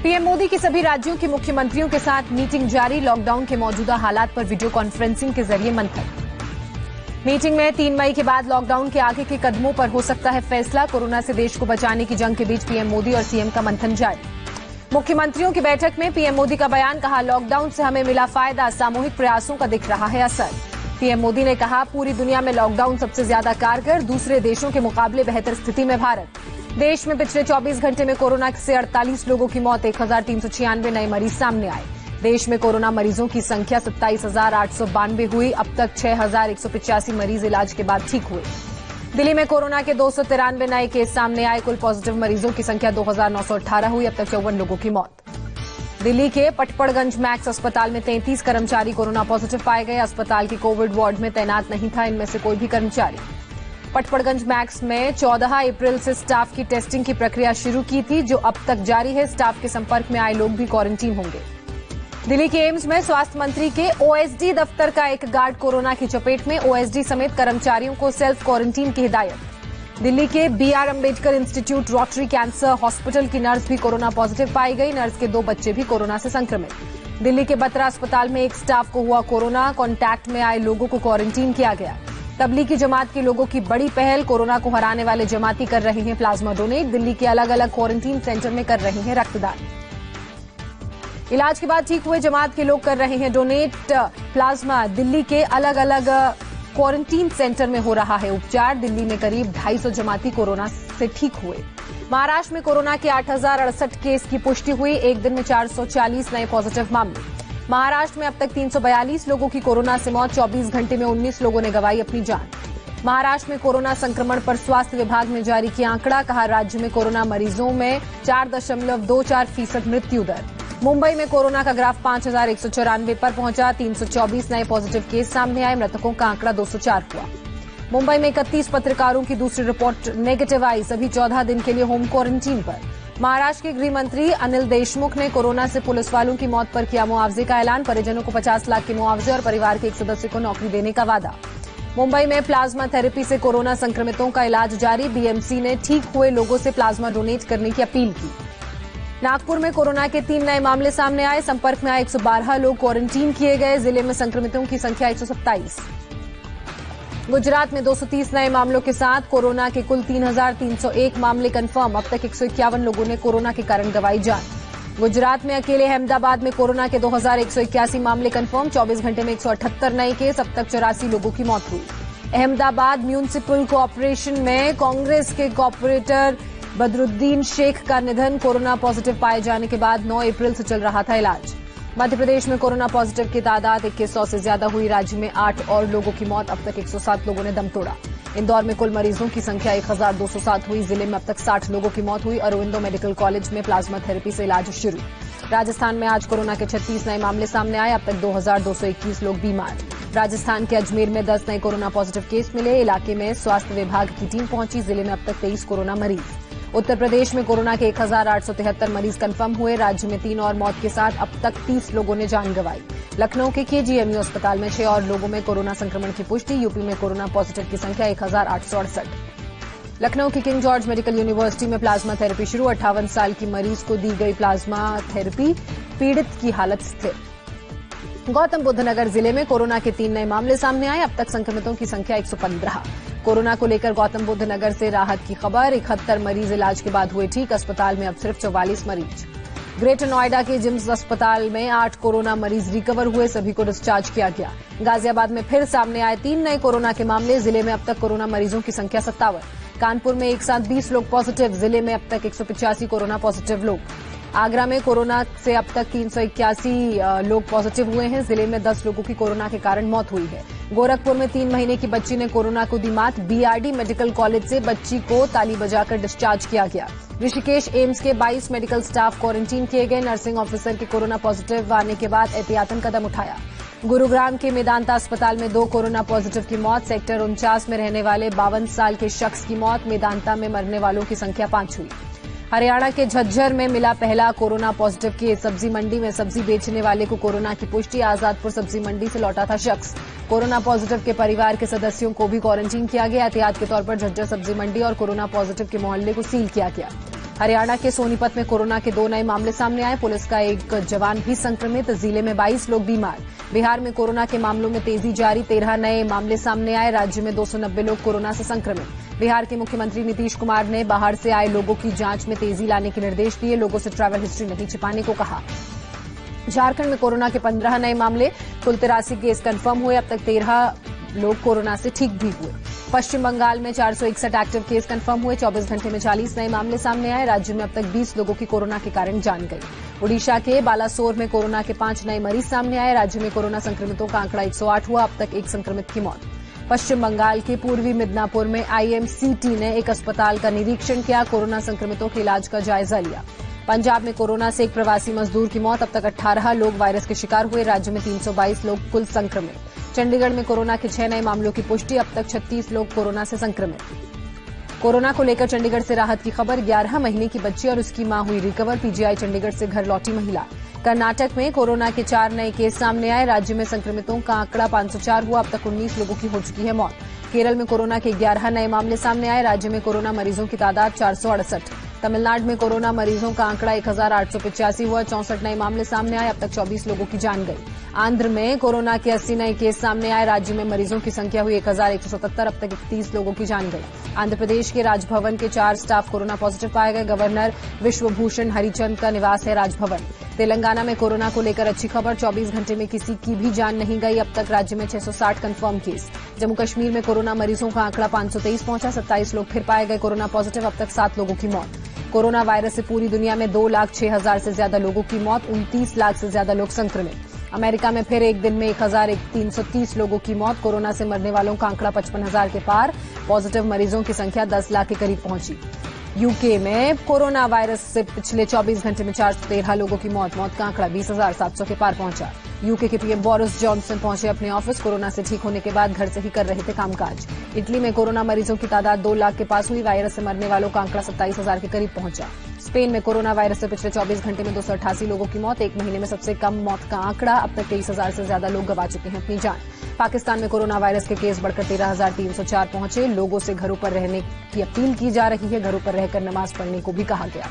PM Modi की सभी राज्यों के मुख्यमंत्रियों के साथ मीटिंग जारी। लॉकडाउन के मौजूदा हालात पर वीडियो कॉन्फ्रेंसिंग के जरिए मंथन। मीटिंग में 3 मई के बाद लॉकडाउन के आगे के कदमों पर हो सकता है फैसला। कोरोना से देश को बचाने की जंग के बीच पीएम मोदी और सीएम का मंथन जारी। मुख्यमंत्रियों की बैठक में पीएम मोदी का बयान, कहा लॉकडाउन से हमें मिला फायदा, सामूहिक प्रयासों का दिख रहा है असर। पीएम मोदी ने कहा पूरी दुनिया में लॉकडाउन सबसे ज्यादा कारगर, दूसरे देशों के मुकाबले बेहतर स्थिति में भारत। देश में पिछले 24 घंटे में कोरोना से 48 लोगों की मौत, 1396 नए मरीज सामने आए। देश में कोरोना मरीजों की संख्या 27,892 हुई। अब तक 6,185 मरीज इलाज के बाद ठीक हुए। दिल्ली में कोरोना के 293 नए केस सामने आए। कुल पॉजिटिव मरीजों की संख्या 2,918 हुई। अब तक 54 लोगों की मौत। दिल्ली के पटपड़गंज मैक्स अस्पताल में 33 कर्मचारी कोरोना पॉजिटिव पाए गए। अस्पताल के कोविड वार्ड में तैनात नहीं था इनमें से कोई भी कर्मचारी। पटपड़गंज मैक्स में 14 अप्रैल से स्टाफ की टेस्टिंग की प्रक्रिया शुरू की थी, जो अब तक जारी है। स्टाफ के संपर्क में आए लोग भी क्वारंटीन होंगे। दिल्ली के एम्स में स्वास्थ्य मंत्री के ओएसडी दफ्तर का एक गार्ड कोरोना की चपेट में। ओएसडी समेत कर्मचारियों को सेल्फ क्वारंटीन की हिदायत। दिल्ली के BR Ambedkar institute rotary cancer hospital की नर्स भी कोरोना पॉजिटिव पाई गई। नर्स के 2 बच्चे भी कोरोना से संक्रमित। दिल्ली के बत्रा अस्पताल में एक स्टाफ को हुआ कोरोना। कॉन्टैक्ट में आए लोगों को क्वारंटीन किया गया। तबलीगी जमात के लोगों की बड़ी पहल, कोरोना को हराने वाले जमाती कर रहे हैं प्लाज्मा डोनेट। दिल्ली के अलग अलग क्वारंटीन सेंटर में कर रहे हैं रक्तदान। इलाज के बाद ठीक हुए जमात के लोग कर रहे हैं डोनेट प्लाज्मा। दिल्ली के अलग अलग क्वारंटीन सेंटर में हो रहा है उपचार। दिल्ली में करीब 250 जमाती कोरोना से ठीक हुए। महाराष्ट्र में कोरोना के 8,068 केस की पुष्टि हुई। एक दिन में 440 नए पॉजिटिव मामले। महाराष्ट्र में अब तक 342 लोगों की कोरोना से मौत। 24 घंटे में 19 लोगों ने गंवाई अपनी जान। महाराष्ट्र में कोरोना संक्रमण पर स्वास्थ्य विभाग ने जारी किया आंकड़ा, कहा राज्य में कोरोना मरीजों में 4.24% मृत्यु दर। मुंबई में कोरोना का ग्राफ 5,194 पर पहुंचा। 324 नए पॉजिटिव केस सामने आए। मृतकों का आंकड़ा 204 हुआ। मुंबई में 31 पत्रकारों की दूसरी रिपोर्ट नेगेटिव आई। सभी 14 दिन के लिए होम क्वारंटीन पर। महाराष्ट्र के गृह मंत्री अनिल देशमुख ने कोरोना से पुलिस वालों की मौत पर किया मुआवजे का ऐलान। परिजनों को 50 लाख के मुआवजे और परिवार के एक सदस्य को नौकरी देने का वादा। मुंबई में प्लाज्मा थेरेपी से कोरोना संक्रमितों का इलाज जारी। बीएमसी ने ठीक हुए लोगों से प्लाज्मा डोनेट करने की अपील की। नागपुर में कोरोना के 3 नए मामले सामने आए। संपर्क में आए 112 लोग क्वारंटीन किए गए। जिले में संक्रमितों की संख्या 127। गुजरात में 230 नए मामलों के साथ कोरोना के कुल 3,301 मामले कंफर्म। अब तक 151 लोगों ने कोरोना के कारण गंवाई जान। गुजरात में अकेले अहमदाबाद में कोरोना के 2,181 मामले कंफर्म। 24 घंटे में 178 नए केस। अब तक 84 लोगों की मौत हुई। अहमदाबाद म्यूनिसिपल कॉर्पोरेशन में कांग्रेस के कॉर्पोरेटर बदरुद्दीन शेख का निधन। कोरोना पॉजिटिव पाए जाने के बाद 9 अप्रैल से चल रहा था इलाज। मध्य प्रदेश में कोरोना पॉजिटिव की तादाद 2100 से ज्यादा हुई। राज्य में 8 और लोगों की मौत। अब तक 107 लोगों ने दम तोड़ा। इंदौर में कुल मरीजों की संख्या 1,207 हुई। जिले में अब तक 60 लोगों की मौत हुई। अरविंदो मेडिकल कॉलेज में प्लाज्मा थेरेपी से इलाज शुरू। राजस्थान में आज कोरोना के 36 नए मामले सामने आए। अब तक 2,221 लोग बीमार। राजस्थान के अजमेर में 10 नए कोरोना पॉजिटिव केस मिले। इलाके में स्वास्थ्य विभाग की टीम पहुंची। जिले में अब तक 23 कोरोना मरीज। उत्तर प्रदेश में कोरोना के 1,873 मरीज कंफर्म हुए। राज्य में 3 और मौत के साथ अब तक 30 लोगों ने जान गंवाई। लखनऊ के केजीएमयू अस्पताल में 6 और लोगों में कोरोना संक्रमण की पुष्टि। यूपी में कोरोना पॉजिटिव की संख्या 1,868। लखनऊ की किंग जॉर्ज मेडिकल यूनिवर्सिटी में प्लाज्मा थेरेपी शुरू। 58 साल की मरीज को दी गई प्लाज्मा थेरेपी, पीड़ित की हालत स्थिर। गौतम बुद्ध नगर जिले में कोरोना के 3 नए मामले सामने आए। अब तक संक्रमितों की संख्या 115। कोरोना को लेकर गौतम बुद्ध नगर से राहत की खबर। 71 मरीज इलाज के बाद हुए ठीक। अस्पताल में अब सिर्फ 44 मरीज। ग्रेटर नोएडा के जिम्स अस्पताल में 8 कोरोना मरीज रिकवर हुए। सभी को डिस्चार्ज किया गया। गाजियाबाद में फिर सामने आए 3 नए कोरोना के मामले। जिले में अब तक कोरोना मरीजों की संख्या 57। कानपुर में एक साथ 20 लोग पॉजिटिव। जिले में अब तक 185 कोरोना पॉजिटिव लोग। आगरा में कोरोना से अब तक 381 लोग पॉजिटिव हुए हैं। जिले में 10 लोगों की कोरोना के कारण मौत हुई है। गोरखपुर में 3 महीने की बच्ची ने कोरोना को दी मात। बीआरडी मेडिकल कॉलेज से बच्ची को ताली बजाकर डिस्चार्ज किया गया। ऋषिकेश एम्स के 22 मेडिकल स्टाफ क्वारंटीन किए गए। नर्सिंग ऑफिसर के कोरोना पॉजिटिव आने के बाद एहतियातन कदम उठाया। गुरुग्राम के मेदांता अस्पताल में 2 कोरोना पॉजिटिव की मौत। सेक्टर 49 में रहने वाले 52 साल के शख्स की मौत। मेदांता में मरने वालों की संख्या 5 हुई। हरियाणा के झज्जर में मिला पहला कोरोना पॉजिटिव केस। सब्जी मंडी में सब्जी बेचने वाले को कोरोना की पुष्टि। आजादपुर सब्जी मंडी से लौटा था शख्स। कोरोना पॉजिटिव के परिवार के सदस्यों को भी क्वारंटीन किया गया। एहतियात के तौर पर झज्जर सब्जी मंडी और कोरोना पॉजिटिव के मोहल्ले को सील किया गया। हरियाणा के सोनीपत में कोरोना के 2 नए मामले सामने आए। पुलिस का एक जवान भी संक्रमित। जिले में 22 लोग बीमार। बिहार में कोरोना के मामलों में तेजी जारी। 13 नए मामले सामने आए। राज्य में 290 लोग कोरोना से संक्रमित। बिहार के मुख्यमंत्री नीतीश कुमार ने बाहर से आए लोगों की जांच में तेजी लाने के निर्देश दिए। लोगों से ट्रैवल हिस्ट्री नहीं छिपाने को कहा। झारखंड में कोरोना के 15 नए मामले, कुल 83 केस कंफर्म हुए। अब तक 13 लोग कोरोना से ठीक भी हुए। पश्चिम बंगाल में 461 एक्टिव केस कंफर्म हुए। 24 घंटे में 40 नए मामले सामने आए। राज्य में अब तक 20 लोगों की कोरोना के कारण जान गई। ओडिशा के बालासोर में कोरोना के 5 नए मरीज सामने आए। राज्य में कोरोना संक्रमितों का आंकड़ा 108 हुआ। अब तक एक संक्रमित की मौत। पश्चिम बंगाल के पूर्वी मिदनापुर में आईएमसीटी ने एक अस्पताल का निरीक्षण किया। कोरोना संक्रमितों के इलाज का जायजा लिया। पंजाब में कोरोना से एक प्रवासी मजदूर की मौत। अब तक 18 लोग वायरस के शिकार हुए। राज्य में 322 लोग कुल संक्रमित। चंडीगढ़ में कोरोना के 6 नए मामलों की पुष्टि। अब तक 36 लोग कोरोना से संक्रमित। कोरोना को लेकर चंडीगढ़ से राहत की खबर। 11 महीने की बच्ची और उसकी मां हुई रिकवर। पीजीआई चंडीगढ़ से घर लौटी महिला। कर्नाटक में कोरोना के 4 नए केस सामने आए। राज्य में संक्रमितों का आंकड़ा 504 हुआ। अब तक 19 लोगों की हो चुकी है मौत। केरल में कोरोना के 11 नए मामले सामने आए। राज्य में कोरोना मरीजों की तादाद 468। तमिलनाडु में कोरोना मरीजों का आंकड़ा 1885 हुआ। 64 नए मामले सामने आए। अब तक 24 लोगों की जान गई। आंध्र में कोरोना के 80 नए केस सामने आए। राज्य में मरीजों की संख्या हुई 1177। अब तक 31 लोगों की जान गई। आंध्र प्रदेश के राजभवन के 4 स्टाफ कोरोना पॉजिटिव पाए गए। गवर्नर विश्वभूषण हरिचंद का निवास है राजभवन। तेलंगाना में कोरोना को लेकर अच्छी खबर। 24 घंटे में किसी की भी जान नहीं गई। अब तक राज्य में 660 कंफर्म केस। जम्मू कश्मीर में कोरोना मरीजों का आंकड़ा 523 पहुंचा। 27 लोग फिर पाए गए कोरोना पॉजिटिव। अब तक 7 लोगों की मौत। कोरोना वायरस से पूरी दुनिया में 2,06,000 से ज्यादा लोगों की मौत। 29 लाख से ज्यादा लोग संक्रमित। अमेरिका में फिर एक दिन में 1,330 लोगों की मौत। कोरोना से मरने वालों का आंकड़ा 55,000 के पार। पॉजिटिव मरीजों की संख्या 10 लाख के करीब पहुंची। यूके में कोरोना वायरस से पिछले 24 घंटे में 413 लोगों की मौत का आंकड़ा 20,700 के पार पहुंचा। यूके के पीएम बोरिस जॉनसन पहुंचे अपने ऑफिस। कोरोना से ठीक होने के बाद घर से ही कर रहे थे कामकाज। इटली में कोरोना मरीजों की तादाद 2 लाख के पास हुई। वायरस से मरने वालों का आंकड़ा 27,000 के करीब पहुंचा। स्पेन में कोरोना वायरस से पिछले 24 घंटे में 288 लोगों की मौत। एक महीने में सबसे कम मौत का आंकड़ा। अब तक 23,000 से ज्यादा लोग गंवा चुके हैं अपनी जान। पाकिस्तान में कोरोना वायरस के केस बढ़कर 13,304 पहुंचे। लोगों से घरों पर रहने की अपील की जा रही है। घरों पर रहकर नमाज पढ़ने को भी कहा गया।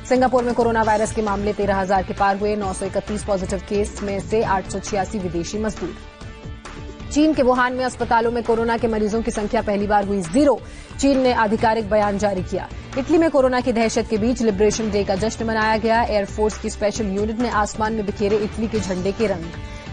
सिंगापुर में कोरोना वायरस के मामले 13,000 के पार हुए। 931 पॉजिटिव केस में से 886 विदेशी मजदूर। चीन के वुहान में अस्पतालों में कोरोना के मरीजों की संख्या पहली बार हुई 0। चीन ने आधिकारिक बयान जारी किया। इटली में कोरोना की दहशत के बीच लिबरेशन डे का जश्न मनाया गया। एयरफोर्स की स्पेशल यूनिट ने आसमान में बिखेरे इटली के झंडे के रंग।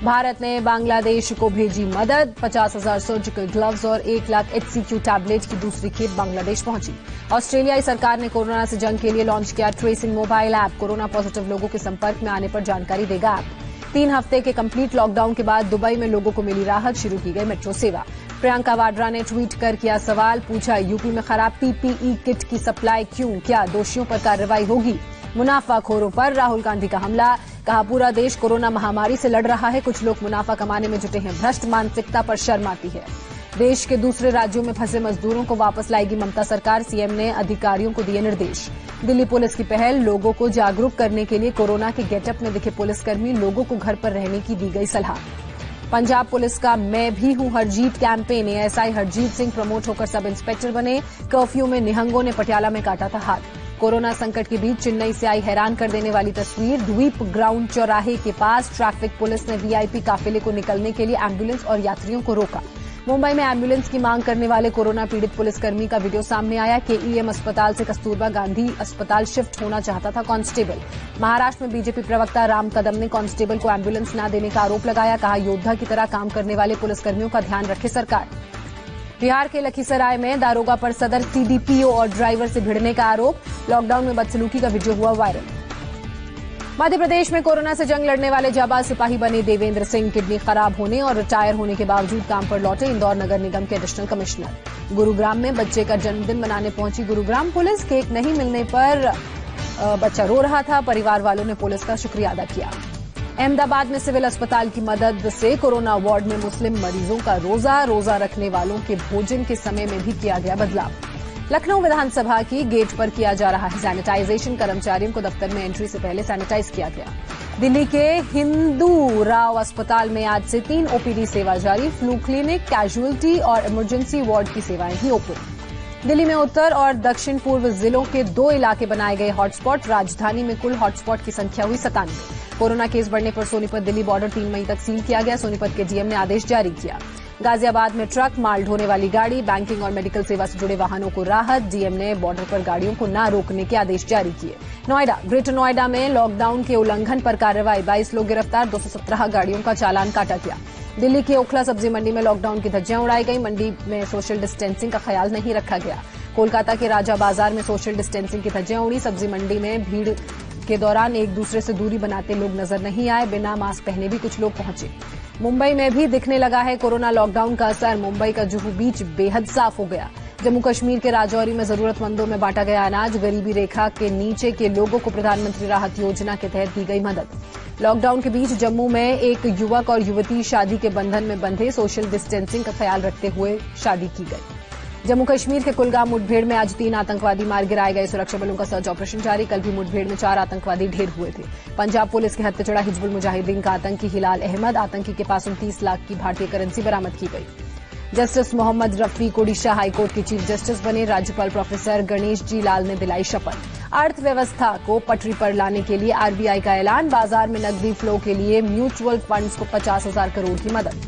भारत ने बांग्लादेश को भेजी मदद। 50,000 सर्जिकल ग्लव्स और 1 लाख HCQ टैबलेट की दूसरी खेप बांग्लादेश पहुंची। ऑस्ट्रेलियाई सरकार ने कोरोना से जंग के लिए लॉन्च किया tracing mobile app. Corona positive लोगों के संपर्क में आने पर जानकारी देगा ऐप। 3 हफ्ते के कंप्लीट लॉकडाउन के बाद दुबई में लोगों को मिली राहत। शुरू की गई मेट्रो सेवा। प्रियंका वाड्रा ने ट्वीट कर किया सवाल। पूछा, यूपी में खराब PPE किट की सप्लाई क्यों? क्या दोषियों पर कार्रवाई होगी? मुनाफाखोरों पर राहुल गांधी का हमला। कहा, पूरा देश कोरोना महामारी से लड़ रहा है। कुछ लोग मुनाफा कमाने में जुटे हैं। भ्रष्ट मानसिकता पर शर्म आती है। देश के दूसरे राज्यों में फंसे मजदूरों को वापस लाएगी ममता सरकार। सीएम ने अधिकारियों को दिए निर्देश। दिल्ली पुलिस की पहल। लोगों को जागरूक करने के लिए कोरोना के गेटअप में दिखे पुलिसकर्मी। लोगों को घर पर रहने की दी गई सलाह। पंजाब पुलिस का मैं भी हूं Harjeet campaign. ASI Harjeet Singh promote होकर सब इंस्पेक्टर बने। कर्फ्यू में निहंगों ने पटियाला में काटा था हाथ। कोरोना संकट के बीच चेन्नई से आई हैरान कर देने वाली तस्वीर। द्वीप ग्राउंड चौराहे के पास ट्रैफिक पुलिस ने वीआईपी काफिले को निकलने के लिए एम्बुलेंस और यात्रियों को रोका। मुंबई में एम्बुलेंस की मांग करने वाले कोरोना पीड़ित पुलिसकर्मी का वीडियो सामने आया। केईएम अस्पताल से कस्तूरबा गांधी अस्पताल शिफ्ट होना चाहता था कांस्टेबल। महाराष्ट्र में बीजेपी प्रवक्ता राम कदम ने कांस्टेबल को एम्बुलेंस न देने का आरोप लगाया। कहा, योद्धा की तरह काम करने वाले पुलिसकर्मियों का ध्यान रखे सरकार। बिहार के लखीसराय में दारोगा पर सदर सीडीपीओ और ड्राइवर से भिड़ने का आरोप। लॉकडाउन में बदसलूकी का वीडियो हुआ वायरल। मध्य प्रदेश में कोरोना से जंग लड़ने वाले जाबाज सिपाही बने देवेंद्र सिंह। किडनी खराब होने और रिटायर होने के बावजूद काम पर लौटे। इंदौर नगर निगम के एडिशनल कमिश्नर। गुरुग्राम में बच्चे का जन्मदिन मनाने पहुंची गुरुग्राम पुलिस। केक नहीं मिलने पर बच्चा रो रहा था। परिवार वालों ने पुलिस का शुक्रिया अदा किया। अहमदाबाद में सिविल अस्पताल की मदद से कोरोना वार्ड में मुस्लिम मरीजों का रोजा रखने वालों के भोजन के समय में भी किया गया बदलाव। लखनऊ विधानसभा की गेट पर किया जा रहा है सैनिटाइजेशन। कर्मचारियों को दफ्तर में एंट्री से पहले सैनिटाइज किया गया। दिल्ली के हिंदू राव अस्पताल में आज से 3 ओपीडी सेवा जारी। फ्लू क्लिनिक, कैजुअलिटी और इमरजेंसी वार्ड की सेवाएं भी ओपन। दिल्ली में उत्तर और दक्षिण पूर्व जिलों के 2 इलाके बनाए गए हॉटस्पॉट। राजधानी में कुल हॉटस्पॉट की संख्या हुई 97। कोरोना केस बढ़ने पर सोनीपत दिल्ली बॉर्डर 3 मई तक सील किया गया। सोनीपत के डीएम ने आदेश जारी किया। गाजियाबाद में ट्रक, माल ढोने वाली गाड़ी, बैंकिंग और मेडिकल सेवा से जुड़े वाहनों को राहत। डीएम ने बॉर्डर पर गाड़ियों को न रोकने के आदेश जारी किए। नोएडा, ग्रेटर नोएडा में लॉकडाउन के उल्लंघन पर कार्रवाई। 22 लोग गिरफ्तार, 217 गाड़ियों का चालान काटा गया। दिल्ली की ओखला सब्जी मंडी में लॉकडाउन की धज्जियां उड़ाई गई। मंडी में सोशल डिस्टेंसिंग का ख्याल नहीं रखा गया। कोलकाता के राजा बाजार में सोशल डिस्टेंसिंग की धज्जियां उड़ी। सब्जी मंडी में भीड़ के दौरान एक दूसरे से दूरी बनाते लोग नजर नहीं आए। बिना मास्क पहने भी कुछ लोग पहुंचे। मुंबई में भी दिखने लगा है कोरोना लॉकडाउन का असर। मुंबई का जुहू बीच बेहद साफ हो गया। जम्मू कश्मीर के राजौरी में जरूरतमंदों में बांटा गया अनाज। गरीबी रेखा के नीचे के लोगों को प्रधानमंत्री राहत योजना के तहत दी गई मदद। लॉकडाउन के बीच जम्मू में एक युवक और युवती शादी के बंधन में बंधे। सोशल डिस्टेंसिंग का ख्याल रखते हुए शादी की गई। जम्मू कश्मीर के कुलगाम मुठभेड़ में आज 3 आतंकवादी मार गिराए गए। सुरक्षा बलों का सर्च ऑपरेशन जारी। कल भी मुठभेड़ में 4 आतंकवादी ढेर हुए थे। पंजाब पुलिस के हत्या चढ़ा हिजबुल मुजाहिदीन का आतंकी हिलाल अहमद। आतंकी के पास 29 लाख की भारतीय करेंसी बरामद की गई। जस्टिस मोहम्मद रफीक ओडिशा हाईकोर्ट के चीफ जस्टिस बने। राज्यपाल प्रोफेसर गणेश जी लाल ने दिलाई शपथ। अर्थव्यवस्था को पटरी पर लाने के लिए आरबीआई का ऐलान। बाजार में नकदी फ्लो के लिए म्यूचुअल फंड्स को 50,000 करोड़ की मदद।